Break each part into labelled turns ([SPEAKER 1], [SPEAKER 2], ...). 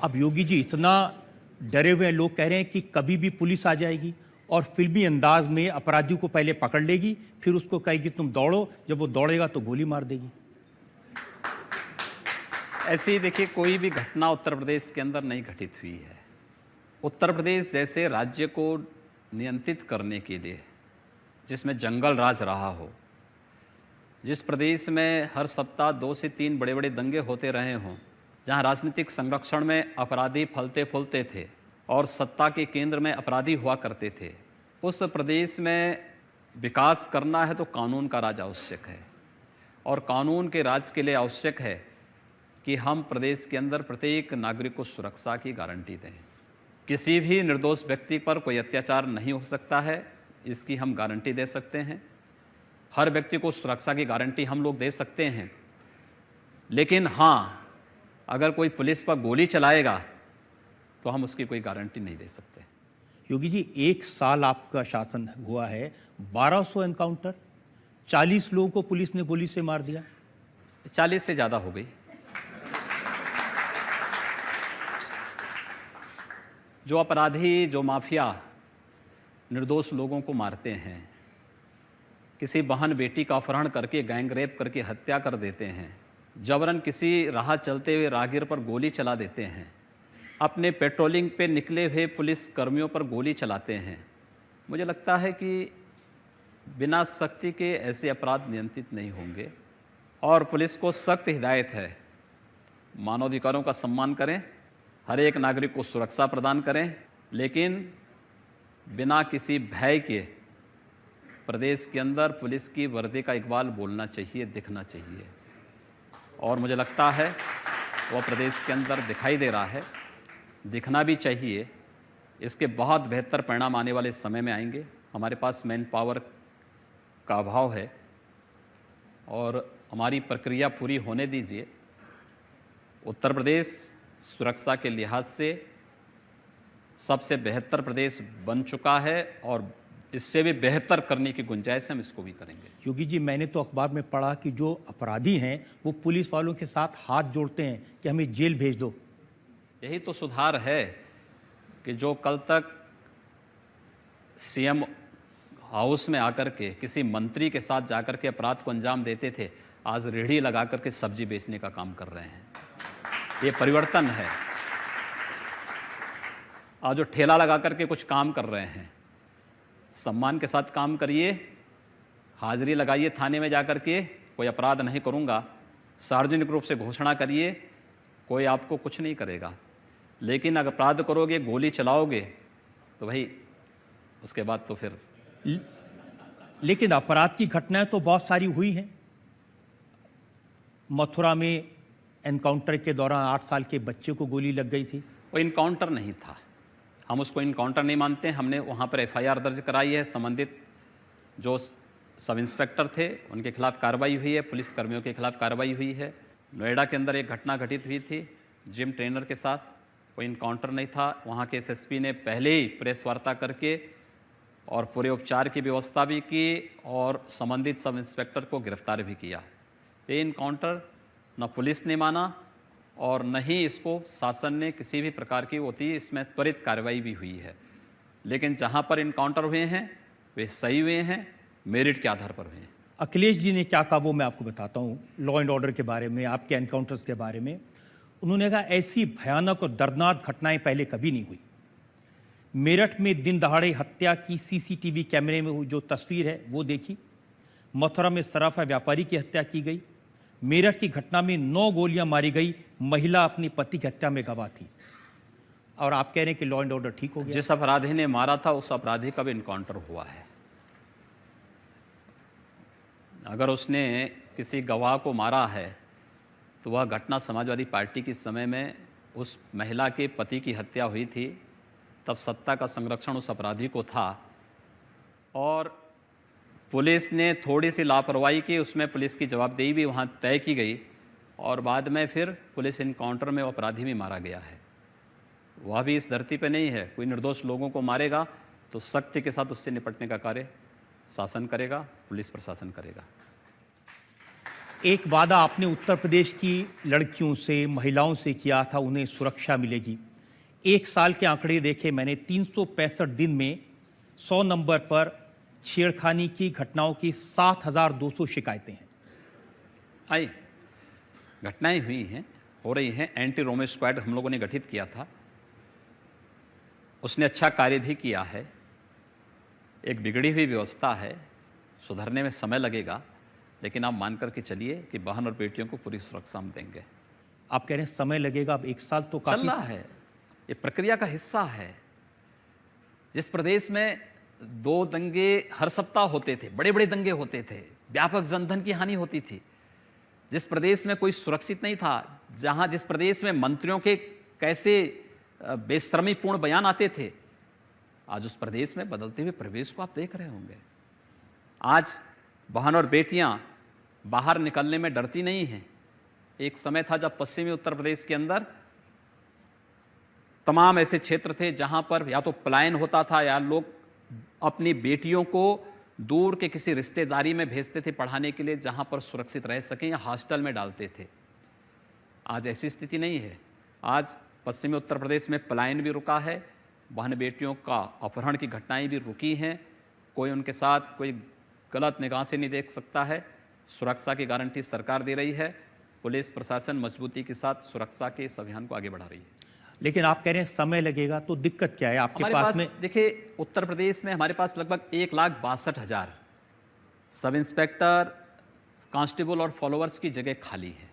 [SPEAKER 1] अब योगी जी इतना डरे हुए हैं, लोग कह रहे हैं कि कभी भी पुलिस आ जाएगी और फिल्मी अंदाज में अपराधी को पहले पकड़ लेगी, फिर उसको कहेगी तुम दौड़ो, जब वो दौड़ेगा तो गोली मार देगी।
[SPEAKER 2] ऐसी देखिए कोई भी घटना उत्तर प्रदेश के अंदर नहीं घटित हुई है। उत्तर प्रदेश जैसे राज्य को नियंत्रित करने के लिए, जिसमें जंगल राज रहा हो, जिस प्रदेश में हर सप्ताह 2 से 3 बड़े बड़े दंगे होते रहे हों, जहां राजनीतिक संरक्षण में अपराधी फलते फूलते थे और सत्ता के केंद्र में अपराधी हुआ करते थे, उस प्रदेश में विकास करना है तो कानून का राज आवश्यक है। और कानून के राज के लिए आवश्यक है कि हम प्रदेश के अंदर प्रत्येक नागरिक को सुरक्षा की गारंटी दें। किसी भी निर्दोष व्यक्ति पर कोई अत्याचार नहीं हो सकता है, इसकी हम गारंटी दे सकते हैं। हर व्यक्ति को सुरक्षा की गारंटी हम लोग दे सकते हैं। लेकिन हाँ, अगर कोई पुलिस पर गोली चलाएगा तो हम उसकी कोई गारंटी नहीं दे सकते।
[SPEAKER 1] योगी जी, 1 साल आपका शासन हुआ है, 1200 एनकाउंटर, 40 लोगों को पुलिस ने गोली से मार दिया।
[SPEAKER 2] 40 से ज़्यादा हो गई। जो अपराधी, जो माफिया निर्दोष लोगों को मारते हैं, किसी बहन बेटी का अपहरण करके गैंग रेप करके हत्या कर देते हैं, जबरन किसी राह चलते हुए राहगीर पर गोली चला देते हैं, अपने पेट्रोलिंग पे निकले हुए पुलिस कर्मियों पर गोली चलाते हैं, मुझे लगता है कि बिना सख्ती के ऐसे अपराध नियंत्रित नहीं होंगे। और पुलिस को सख्त हिदायत है, मानवाधिकारों का सम्मान करें, हर एक नागरिक को सुरक्षा प्रदान करें, लेकिन बिना किसी भय के प्रदेश के अंदर पुलिस की वर्दी का इकबाल बोलना चाहिए, दिखना चाहिए। और मुझे लगता है वो प्रदेश के अंदर दिखाई दे रहा है, दिखना भी चाहिए। इसके बहुत बेहतर परिणाम आने वाले समय में आएंगे। हमारे पास मैन पावर का अभाव है और हमारी प्रक्रिया पूरी होने दीजिए। उत्तर प्रदेश सुरक्षा के लिहाज से सबसे बेहतर प्रदेश बन चुका है और इससे भी बेहतर करने की गुंजाइश हम इसको भी करेंगे।
[SPEAKER 1] योगी जी, मैंने तो अखबार में पढ़ा कि जो अपराधी हैं वो पुलिस वालों के साथ हाथ जोड़ते हैं कि हमें जेल भेज दो।
[SPEAKER 2] यही तो सुधार है कि जो कल तक सीएम हाउस में आकर के किसी मंत्री के साथ जाकर के अपराध को अंजाम देते थे, आज रेहड़ी लगा करके सब्जी बेचने का काम कर रहे हैं। ये परिवर्तन है। आज जो ठेला लगा करके कुछ काम कर रहे हैं, सम्मान के साथ काम करिए, हाजिरी लगाइए थाने में जाकर के, कोई अपराध नहीं करूंगा, सार्वजनिक रूप से घोषणा करिए, कोई आपको कुछ नहीं करेगा। लेकिन अगर अपराध करोगे, गोली चलाओगे, तो भाई उसके बाद तो फिर।
[SPEAKER 1] लेकिन अपराध की घटनाएं तो बहुत सारी हुई हैं। मथुरा में एनकाउंटर के दौरान 8 साल के बच्चे को गोली लग गई थी।
[SPEAKER 2] वो इनकाउंटर नहीं था, हम उसको इनकाउंटर नहीं मानते। हमने वहाँ पर एफआईआर दर्ज कराई है, संबंधित जो सब इंस्पेक्टर थे उनके खिलाफ कार्रवाई हुई है, पुलिस कर्मियों के खिलाफ कार्रवाई हुई है। नोएडा के अंदर एक घटना घटित हुई थी जिम ट्रेनर के साथ, वो इनकाउंटर नहीं था। वहाँ के एसएसपी ने पहले ही प्रेस वार्ता करके और पूरे उपचार की व्यवस्था भी की और संबंधित सब इंस्पेक्टर को गिरफ्तार भी किया। ये इनकाउंटर न पुलिस ने माना और न ही इसको शासन ने किसी भी प्रकार की होती, इसमें त्वरित कार्रवाई भी हुई है। लेकिन जहाँ पर इनकाउंटर हुए हैं वे सही हुए हैं, मेरिट के आधार पर हुए हैं।
[SPEAKER 1] अखिलेश जी ने क्या कहा वो मैं आपको बताता हूँ। लॉ एंड ऑर्डर के बारे में, आपके एनकाउंटर्स के बारे में उन्होंने कहा ऐसी भयानक और दर्दनाक घटनाएं पहले कभी नहीं हुई। मेरठ में दिन दहाड़े हत्या की सीसीटीवी कैमरे में जो तस्वीर है वो देखी। मथुरा में सराफा व्यापारी की हत्या की गई। मेरठ की घटना में 9 गोलियां मारी गई, महिला अपनी पति की हत्या में गवाह थी। और आप कह रहे हैं कि लॉ एंड ऑर्डर ठीक हो गया।
[SPEAKER 2] जिस अपराधी ने मारा था उस अपराधी का भी इनकाउंटर हुआ है। अगर उसने किसी गवाह को मारा है तो वह घटना समाजवादी पार्टी के समय में उस महिला के पति की हत्या हुई थी, तब सत्ता का संरक्षण उस अपराधी को था और पुलिस ने थोड़ी सी लापरवाही की, उसमें पुलिस की जवाबदेही भी वहाँ तय की गई और बाद में फिर पुलिस इनकाउंटर में वो अपराधी भी मारा गया है। वह भी इस धरती पे नहीं है। कोई निर्दोष लोगों को मारेगा तो सख्ती के साथ उससे निपटने का कार्य शासन करेगा, पुलिस प्रशासन करेगा।
[SPEAKER 1] एक वादा आपने उत्तर प्रदेश की लड़कियों से, महिलाओं से किया था, उन्हें सुरक्षा मिलेगी। एक साल के आंकड़े देखे मैंने, 365 दिन में 100 नंबर पर छेड़खानी की घटनाओं की 7,200 शिकायतें हैं।
[SPEAKER 2] आई घटनाएं हुई हैं, हो रही हैं। एंटी रोमियो स्क्वाड हम लोगों ने गठित किया था, उसने अच्छा कार्य भी किया है। एक बिगड़ी हुई व्यवस्था है, सुधरने में समय लगेगा, लेकिन आप मान करके चलिए कि बहन और बेटियों को पूरी सुरक्षा हम देंगे।
[SPEAKER 1] आप कह रहे हैं समय लगेगा, अब एक साल तो
[SPEAKER 2] चल
[SPEAKER 1] काफी
[SPEAKER 2] रहा है, ये प्रक्रिया का हिस्सा है। जिस प्रदेश में 2 दंगे हर सप्ताह होते थे, बड़े बड़े दंगे होते थे, व्यापक जनधन की हानि होती थी, जिस प्रदेश में कोई सुरक्षित नहीं था, जिस प्रदेश में मंत्रियों के कैसे बेशर्मीपूर्ण बयान आते थे, आज उस प्रदेश में बदलते हुए प्रवेश को आप देख रहे होंगे। आज बहन और बेटियां बाहर निकलने में डरती नहीं हैं। एक समय था जब पश्चिमी उत्तर प्रदेश के अंदर तमाम ऐसे क्षेत्र थे जहां पर या तो पलायन होता था या लोग अपनी बेटियों को दूर के किसी रिश्तेदारी में भेजते थे पढ़ाने के लिए, जहां पर सुरक्षित रह सकें, या हॉस्टल में डालते थे। आज ऐसी स्थिति नहीं है। आज पश्चिमी उत्तर प्रदेश में पलायन भी रुका है, बहन बेटियों का अपहरण की घटनाएं भी रुकी हैं। कोई उनके साथ कोई गलत निगाह से नहीं देख सकता है। सुरक्षा की गारंटी सरकार दे रही है। पुलिस प्रशासन मजबूती के साथ सुरक्षा के इस अभियान को आगे बढ़ा रही है।
[SPEAKER 1] लेकिन आप कह रहे हैं समय लगेगा, तो दिक्कत क्या है आपके पास में?
[SPEAKER 2] देखिए, उत्तर प्रदेश में हमारे पास लगभग 1,62,000 सब इंस्पेक्टर, कांस्टेबल और फॉलोअर्स की जगह खाली है।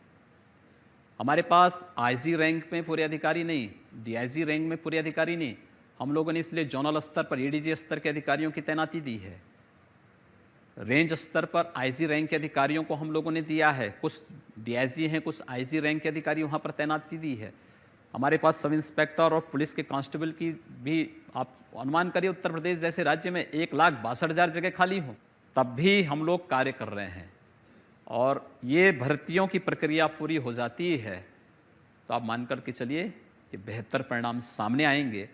[SPEAKER 2] हमारे पास आईजी रैंक में पूरे अधिकारी नहीं, डीआईजी रैंक में पूरे अधिकारी नहीं। हम लोगों ने इसलिए जोनल स्तर पर एडीजी स्तर के अधिकारियों की तैनाती दी है। रेंज स्तर पर आईजी रैंक के अधिकारियों को हम लोगों ने दिया है। कुछ डीआईजी हैं, कुछ आईजी रैंक के अधिकारी वहाँ पर तैनाती दी है। हमारे पास सब इंस्पेक्टर और पुलिस के कांस्टेबल की भी, आप अनुमान करिए उत्तर प्रदेश जैसे राज्य में 1,62,000 जगह खाली हो, तब भी हम लोग कार्य कर रहे हैं। और ये भर्तियों की प्रक्रिया पूरी हो जाती है तो आप मान कर के चलिए कि बेहतर परिणाम सामने आएंगे।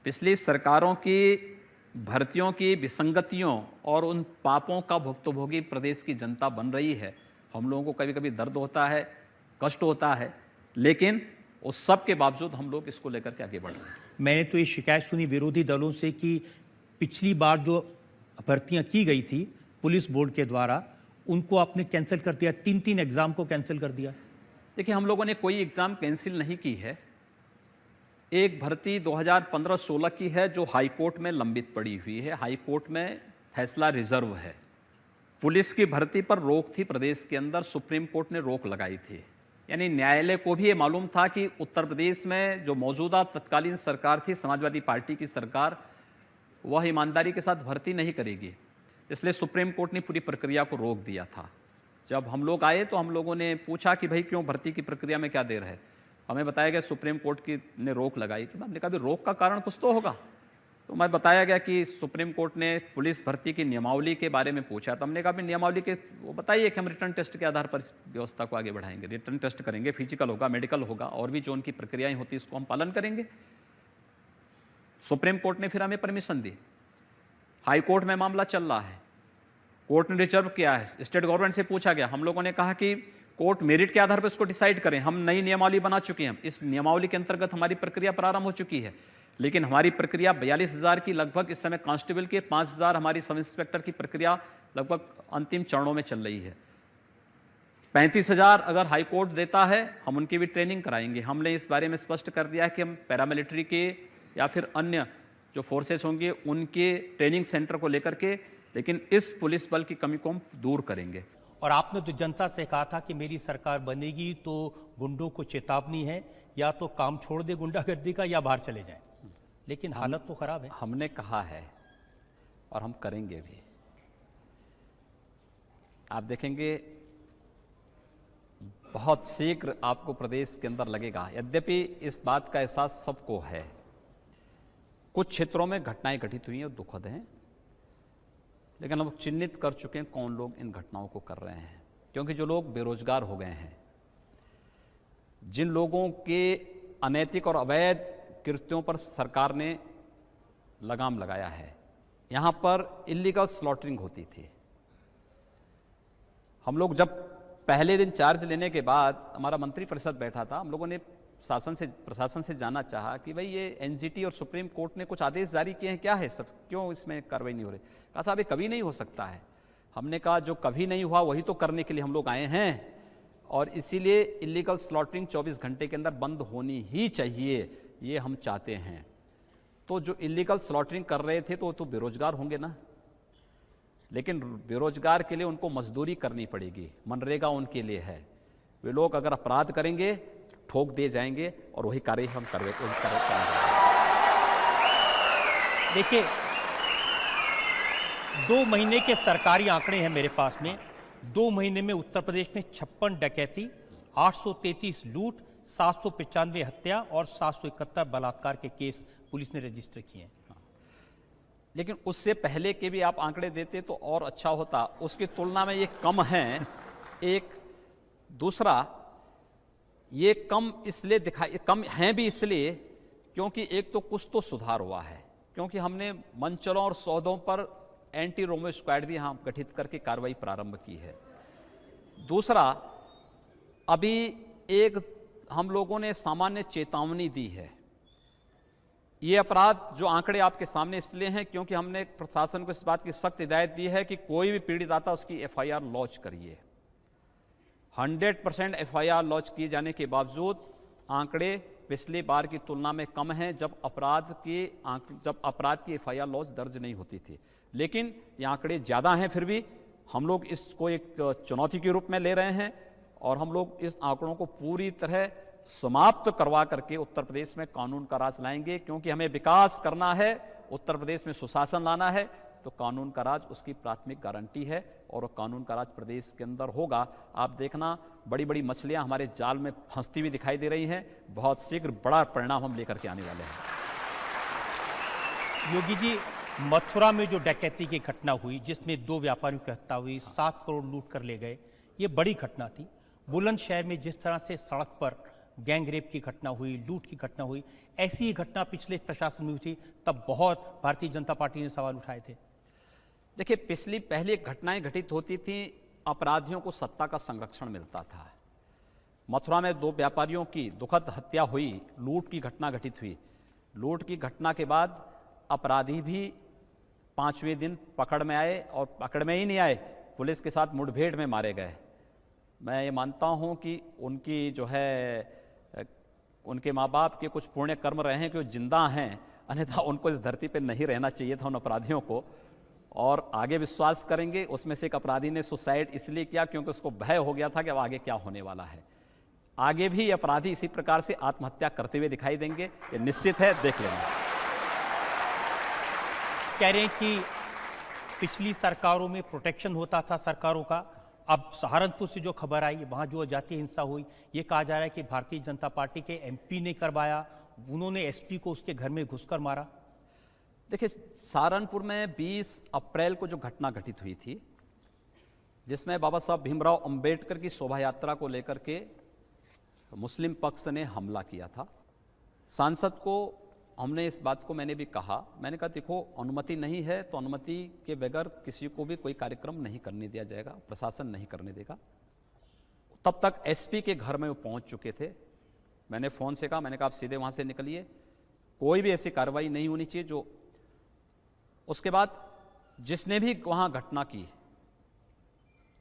[SPEAKER 2] पिछली सरकारों की भर्तियों की विसंगतियों और उन पापों का भुक्तभोगी प्रदेश की जनता बन रही है। हम लोगों को कभी कभी दर्द होता है, कष्ट होता है, लेकिन उस सब के बावजूद हम लोग इसको लेकर के आगे बढ़ रहे हैं।
[SPEAKER 1] मैंने तो ये शिकायत सुनी विरोधी दलों से कि पिछली बार जो भर्तियां की गई थी पुलिस बोर्ड के द्वारा, उनको आपने कैंसिल कर दिया, 3 एग्जाम को कैंसिल कर दिया।
[SPEAKER 2] देखिए, हम लोगों ने कोई एग्ज़ाम कैंसिल नहीं की है। एक भर्ती 2015-16 की है जो हाई कोर्ट में लंबित पड़ी हुई है। हाई कोर्ट में फैसला रिजर्व है। पुलिस की भर्ती पर रोक थी प्रदेश के अंदर, सुप्रीम कोर्ट ने रोक लगाई थी। यानी न्यायालय को भी ये मालूम था कि उत्तर प्रदेश में जो मौजूदा तत्कालीन सरकार थी, समाजवादी पार्टी की सरकार, वह ईमानदारी के साथ भर्ती नहीं करेगी। इसलिए सुप्रीम कोर्ट ने पूरी प्रक्रिया को रोक दिया था। जब हम लोग आए तो हम लोगों ने पूछा कि भाई क्यों भर्ती की प्रक्रिया में क्या देर है। हमें बताया गया सुप्रीम कोर्ट की ने रोक लगाई थी। हमने कहा भी रोक का कारण कुछ तो होगा। तो मैं बताया गया कि सुप्रीम कोर्ट ने पुलिस भर्ती की नियमावली के बारे में पूछा। तो हमने कहा भी नियमावली के वो बताइए कि हम रिटर्न टेस्ट के आधार पर इस व्यवस्था को आगे बढ़ाएंगे। रिटर्न टेस्ट करेंगे, फिजिकल होगा, मेडिकल होगा, और भी जो उनकी प्रक्रियाएं होती इसको हम पालन करेंगे। सुप्रीम कोर्ट ने फिर हमें परमिशन दी। हाई कोर्ट में मामला चल रहा है, कोर्ट ने रिजर्व किया है। स्टेट गवर्नमेंट से पूछा गया, हम लोगों ने कहा कि कोर्ट मेरिट के आधार पर इसको डिसाइड करें। हम नई नियमावली बना चुके हैं, इस नियमावली के अंतर्गत हमारी प्रक्रिया प्रारंभ हो चुकी है। लेकिन हमारी प्रक्रिया 42,000 की लगभग इस समय कांस्टेबल के, 5,000 हमारी सब इंस्पेक्टर की प्रक्रिया लगभग अंतिम चरणों में चल रही है। 35,000 अगर हाई कोर्ट देता है, हम उनकी भी ट्रेनिंग कराएंगे। हमने इस बारे में स्पष्ट कर दिया है कि हम पैरामिलिट्री के या फिर अन्य जो फोर्सेस होंगे उनके ट्रेनिंग सेंटर को लेकर के, लेकिन इस पुलिस बल की कमी को हम दूर करेंगे।
[SPEAKER 1] और आपने तो जनता से कहा था कि मेरी सरकार बनेगी तो गुंडों को चेतावनी है, या तो काम छोड़ दे गुंडागर्दी का या बाहर चले जाए, लेकिन हालत तो खराब है।
[SPEAKER 2] हमने कहा है और हम करेंगे भी। आप देखेंगे बहुत शीघ्र आपको प्रदेश के अंदर लगेगा। यद्यपि इस बात का एहसास सबको है, कुछ क्षेत्रों में घटनाएं घटित हुई हैं और दुखद हैं, लेकिन हम चिन्हित कर चुके हैं कौन लोग इन घटनाओं को कर रहे हैं। क्योंकि जो लोग बेरोजगार हो गए हैं, जिन लोगों के अनैतिक और अवैध कृत्यों पर सरकार ने लगाम लगाया है, यहाँ पर इलीगल स्लॉटरिंग होती थी। हम लोग जब पहले दिन चार्ज लेने के बाद हमारा मंत्री परिषद बैठा था, हम लोगों ने प्रशासन से जानना चाहा कि भाई ये एनजीटी और सुप्रीम कोर्ट ने कुछ आदेश जारी किए हैं, क्या है सब, क्यों इसमें कार्रवाई नहीं हो रही? कहा साहब ये कभी नहीं हो सकता है। हमने कहा जो कभी नहीं हुआ वही तो करने के लिए हम लोग आए हैं, और इसीलिए इलीगल स्लॉटरिंग 24 घंटे के अंदर बंद होनी ही चाहिए, ये हम चाहते हैं। तो जो इलीगल स्लॉटरिंग कर रहे थे तो बेरोजगार होंगे ना, लेकिन बेरोजगार के लिए उनको मजदूरी करनी पड़ेगी, मनरेगा उनके लिए है। वे लोग अगर अपराध करेंगे ठोक दिए जाएंगे, और वही कार्य हम कर रहे।
[SPEAKER 1] देखिए 2 महीने के सरकारी आंकड़े हैं मेरे पास में। 2 महीने में उत्तर प्रदेश में 56 डकैती, 833 लूट, 795 हत्या और 771 बलात्कार के केस पुलिस ने रजिस्टर किए हैं।
[SPEAKER 2] लेकिन उससे पहले के भी आप आंकड़े देते तो और अच्छा होता, उसकी तुलना में ये कम हैं। एक दूसरा, ये कम इसलिए दिखाई, कम हैं भी इसलिए क्योंकि एक तो कुछ तो सुधार हुआ है, क्योंकि हमने मंचलों और सौदों पर एंटी रोमियो स्क्वाड भी यहाँ गठित करके कार्रवाई प्रारंभ की है। दूसरा, अभी एक हम लोगों ने सामान्य चेतावनी दी है। ये अपराध जो आंकड़े आपके सामने इसलिए हैं क्योंकि हमने प्रशासन को इस बात की सख्त हिदायत दी है कि कोई भी पीड़ित आता उसकी एफआईआर लॉन्च करिए। 100% एफआईआर लॉन्च किए जाने के बावजूद आंकड़े पिछली बार की तुलना में कम हैं, जब अपराध की एफआईआर लॉन्च दर्ज नहीं होती थी। लेकिन ये आंकड़े ज़्यादा हैं, फिर भी हम लोग इसको एक चुनौती के रूप में ले रहे हैं, और हम लोग इस आंकड़ों को पूरी तरह समाप्त करवा करके उत्तर प्रदेश में कानून का राज लाएंगे, क्योंकि हमें विकास करना है, उत्तर प्रदेश में सुशासन लाना है, तो कानून का राज उसकी प्राथमिक गारंटी है, और वो कानून का राज प्रदेश के अंदर होगा। आप देखना बड़ी बड़ी मछलियां हमारे जाल में फंसती हुई दिखाई दे रही हैं, बहुत शीघ्र बड़ा परिणाम हम लेकर के आने वाले हैं।
[SPEAKER 1] योगी जी, मथुरा में जो डकैती की घटना हुई जिसमें 2 व्यापारियों की हत्या हुई, 7 करोड़ लूट कर ले गए, ये बड़ी घटना थी। बुलंदशहर में जिस तरह से सड़क पर गैंग रेप की घटना हुई, लूट की घटना हुई, ऐसी ही घटना पिछले प्रशासन में हुई थी, तब बहुत भारतीय जनता पार्टी ने सवाल उठाए थे।
[SPEAKER 2] देखिए, पहले घटनाएं घटित होती थी, अपराधियों को सत्ता का संरक्षण मिलता था। मथुरा में 2 व्यापारियों की दुखद हत्या हुई, लूट की घटना घटित हुई। लूट की घटना के बाद अपराधी भी 5वें दिन पकड़ में आए, और पकड़ में ही नहीं आए, पुलिस के साथ मुठभेड़ में मारे गए। मैं ये मानता हूँ कि उनकी जो है उनके माँ बाप के कुछ पुण्य कर्म रहे हैं कि वो जिंदा हैं, अन्यथा उनको इस धरती पर नहीं रहना चाहिए था, उन अपराधियों को। और आगे विश्वास करेंगे। उसमें से एक अपराधी ने सुसाइड इसलिए किया क्योंकि उसको भय हो गया था कि अब आगे क्या होने वाला है। आगे भी अपराधी इसी प्रकार से आत्महत्या करते हुए दिखाई देंगे, ये निश्चित है, देख लेना।
[SPEAKER 1] कह रहे हैं कि पिछली सरकारों में प्रोटेक्शन होता था सरकारों का, अब सहारनपुर से जो खबर आई, वहाँ जो जातीय हिंसा हुई, ये कहा जा रहा है कि भारतीय जनता पार्टी के एमपी ने करवाया, उन्होंने एसपी को उसके घर में घुसकर मारा।
[SPEAKER 2] देखिए, सहारनपुर में 20 अप्रैल को जो घटना घटित हुई थी, जिसमें बाबा साहब भीमराव अंबेडकर की शोभा यात्रा को लेकर के मुस्लिम पक्ष ने हमला किया था, सांसद को हमने इस बात को मैंने भी कहा, मैंने कहा देखो, अनुमति नहीं है तो अनुमति के बगैर किसी को भी कोई कार्यक्रम नहीं करने दिया जाएगा, प्रशासन नहीं करने देगा। तब तक एसपी के घर में वो पहुंच चुके थे। मैंने फ़ोन से कहा, मैंने कहा आप सीधे वहाँ से निकलिए, कोई भी ऐसी कार्रवाई नहीं होनी चाहिए जो। उसके बाद जिसने भी वहाँ घटना की,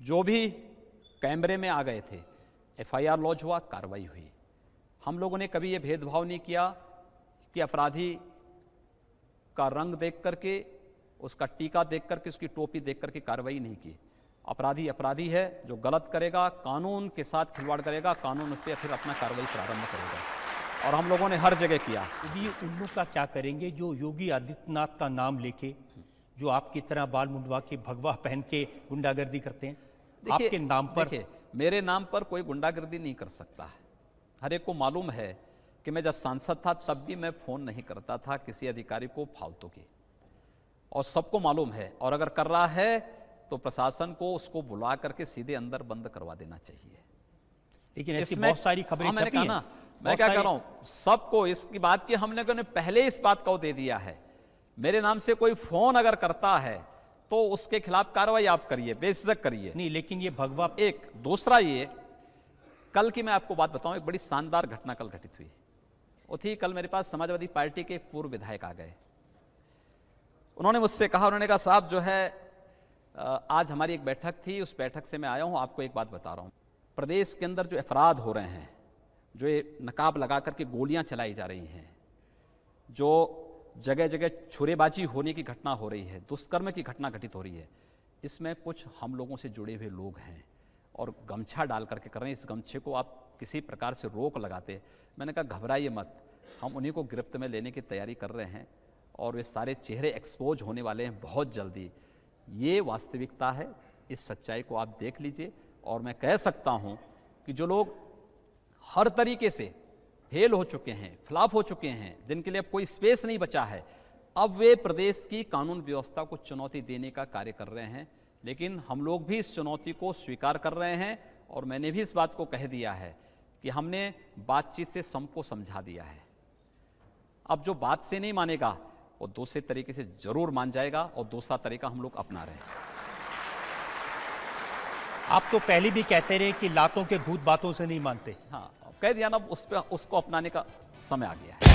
[SPEAKER 2] जो भी कैमरे में आ गए थे, एफआईआर लॉन्च हुआ, कार्रवाई हुई। हम लोगों ने कभी ये भेदभाव नहीं किया कि अपराधी का रंग देख करके, उसका टीका देख करके, उसकी टोपी देख करके कार्रवाई नहीं की। अपराधी अपराधी है, जो गलत करेगा, कानून के साथ खिलवाड़ करेगा, कानून उस पर फिर अपना कार्रवाई प्रारंभ करेगा, और हम लोगों ने हर जगह किया।
[SPEAKER 1] ये उन लोग का क्या करेंगे जो योगी आदित्यनाथ का नाम लेके, जो आपकी तरह बाल मुंडवा के भगवा पहन के गुंडागर्दी करते हैं? आपके नाम पर?
[SPEAKER 2] देखिए, मेरे नाम पर कोई गुंडागर्दी नहीं कर सकता। हर एक को मालूम है कि मैं जब सांसद था तब भी मैं फ़ोन नहीं करता था किसी अधिकारी को फालतू की, और सबको मालूम है। और अगर कर रहा है तो प्रशासन को उसको बुला करके सीधे अंदर बंद करवा देना चाहिए।
[SPEAKER 1] लेकिन ऐसी बहुत सारी खबरें छपी हैं।
[SPEAKER 2] मैं क्या कर रहा हूं, सबको इसकी बात की हमने पहले इस बात को दे दिया है। मेरे नाम से कोई फोन अगर करता है तो उसके खिलाफ कार्रवाई आप करिए, बेझिझक करिए।
[SPEAKER 1] नहीं, लेकिन ये भगवा
[SPEAKER 2] एक दूसरा ये, कल की मैं आपको बात बताऊं, एक बड़ी शानदार घटना कल घटित हुई। वो थी, कल मेरे पास समाजवादी पार्टी के एक पूर्व विधायक आ गए। उन्होंने मुझसे कहा, उन्होंने कहा साहब जो है आज हमारी एक बैठक थी, उस बैठक से मैं आया हूं, आपको एक बात बता रहा हूं, प्रदेश के अंदर जो अपराध हो रहे हैं, जो ये नकाब लगा करके गोलियां चलाई जा रही हैं, जो जगह जगह छुरेबाजी होने की घटना हो रही है, दुष्कर्म की घटना घटित हो रही है, इसमें कुछ हम लोगों से जुड़े हुए लोग हैं और गमछा डाल करके कर रहे हैं। इस गमछे को आप किसी प्रकार से रोक लगाते। मैंने कहा घबराइए मत, हम उन्हीं को गिरफ्त में लेने की तैयारी कर रहे हैं और वे सारे चेहरे एक्सपोज होने वाले हैं बहुत जल्दी। ये वास्तविकता है, इस सच्चाई को आप देख लीजिए। और मैं कह सकता हूं कि जो लोग हर तरीके से फेल हो चुके हैं, फ्लॉप हो चुके हैं, जिनके लिए अब कोई स्पेस नहीं बचा है, अब वे प्रदेश की कानून व्यवस्था को चुनौती देने का कार्य कर रहे हैं। लेकिन हम लोग भी इस चुनौती को स्वीकार कर रहे हैं और मैंने भी इस बात को कह दिया है कि हमने बातचीत से सबको समझा दिया है। अब जो बात से नहीं मानेगा वो दूसरे तरीके से जरूर मान जाएगा और दूसरा तरीका हम लोग अपना रहे हैं।
[SPEAKER 1] आप तो पहले भी कहते रहे कि लातों के भूत बातों से नहीं मानते।
[SPEAKER 2] हाँ, कह दिया ना, उसको अपनाने का समय आ गया है।